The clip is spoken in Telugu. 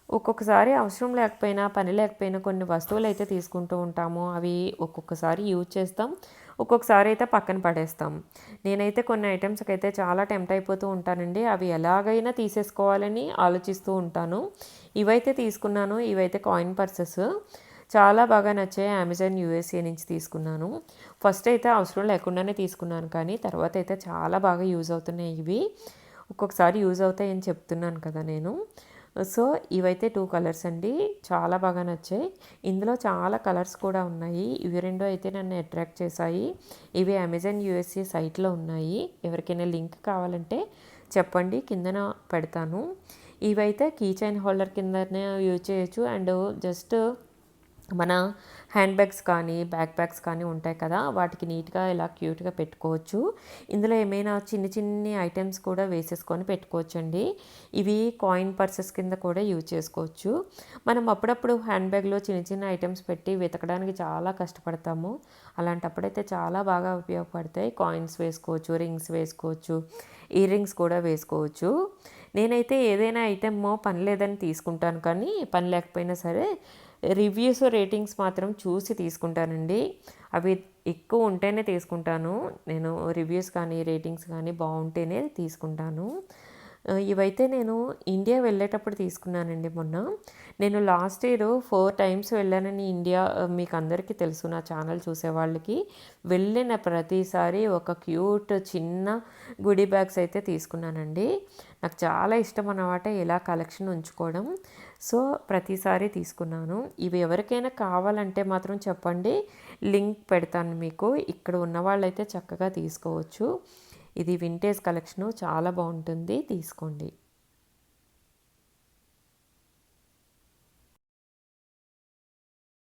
ఒక్కొక్కసారి అవసరం లేకపోయినా, పని లేకపోయినా కొన్ని వస్తువులైతే తీసుకుంటూ ఉంటాము. అవి ఒక్కొక్కసారి యూజ్ చేస్తాం. ఒక్కొక్కసారి అయితే పక్కన పడేస్తాం. నేనైతే కొన్ని ఐటెమ్స్‌కైతే చాలా టెంప్ట్ అయిపోతూ ఉంటానండి. అవి ఎలాగైనా తీసేసుకోవాలని ఆలోచిస్తూ ఉంటాను. ఇవైతే తీసుకున్నాను. ఇవైతే కాయిన్ పర్సెస్. చాలా బాగా నచ్చాయి. అమెజాన్ యూఎస్ఏ నుంచి తీసుకున్నాను. ఫస్ట్ అయితే అవసరం లేకుండానే తీసుకున్నాను కానీ తర్వాత అయితే చాలా బాగా యూజ్ అవుతున్నాయి ఇవి. ఒక్కొక్కసారి యూజ్ అవుతాయని చెప్తున్నాను కదా నేను. సో, ఇవైతే 2 కలర్స్ అండి. చాలా బాగా నచ్చాయి. ఇందులో చాలా కలర్స్ కూడా ఉన్నాయి. ఇవి 2 అయితే నన్ను అట్రాక్ట్ చేశాయి. ఇవి అమెజాన్ యూఎస్ఏ సైట్‌లో ఉన్నాయి. ఎవరికైనా లింక్ కావాలంటే చెప్పండి. కిందన పెడతాను. ఇవైతే కీ చైన్ హోల్డర్ కిందనే యూజ్ చేయొచ్చు. అండ్ జస్ట్ మన హ్యాండ్ బ్యాగ్స్ కానీ, బ్యాక్ ప్యాక్స్ కానీ ఉంటాయి కదా! వాటికి నీట్‌గా ఇలా క్యూట్‌గా పెట్టుకోవచ్చు. ఇందులో ఏమైనా చిన్ని చిన్ని ఐటెమ్స్ కూడా వేసేసుకొని పెట్టుకోవచ్చండి. ఇవి కాయిన్ పర్సెస్ కింద కూడా యూజ్ చేసుకోవచ్చు. మనం అప్పుడప్పుడు హ్యాండ్ బ్యాగ్‌లో చిన్న చిన్న ఐటెమ్స్ పెట్టి వెతకడానికి చాలా కష్టపడతాము. అలాంటప్పుడైతే చాలా బాగా ఉపయోగపడతాయి. కాయిన్స్ వేసుకోవచ్చు, రింగ్స్ వేసుకోవచ్చు, ఇయర్ రింగ్స్ కూడా వేసుకోవచ్చు. నేనైతే ఏదైనా ఐటెమ్ పని లేదని తీసుకుంటాను కానీ, పని లేకపోయినా సరే రివ్యూస్, రేటింగ్స్ మాత్రం చూసి తీసుకుంటానండి. అవి ఎక్కువ ఉంటేనే తీసుకుంటాను. నేను రివ్యూస్ కానీ, రేటింగ్స్ కానీ బాగుంటేనే తీసుకుంటాను. ఇవైతే నేను ఇండియా వెళ్ళేటప్పుడు తీసుకున్నానండి మొన్న. నేను లాస్ట్ ఇయర్ 4 టైమ్స్ వెళ్ళానని ఇండియా మీకు అందరికీ తెలుసు నా ఛానల్ చూసేవాళ్ళకి. వెళ్ళిన ప్రతిసారి ఒక క్యూట్ చిన్న గుడీ బ్యాగ్స్ అయితే తీసుకున్నానండి. నాకు చాలా ఇష్టం అన్నమాట ఇలా కలెక్షన్ ఉంచుకోవడం. సో, ప్రతిసారి తీసుకున్నాను. ఇవి ఎవరికైనా కావాలంటే మాత్రం చెప్పండి. లింక్ పెడతాను మీకు. ఇక్కడ ఉన్నవాళ్ళైతే చక్కగా తీసుకోవచ్చు. ఇది వింటేజ్ కలెక్షను చాలా బాగుంటుంది. తీసుకోండి.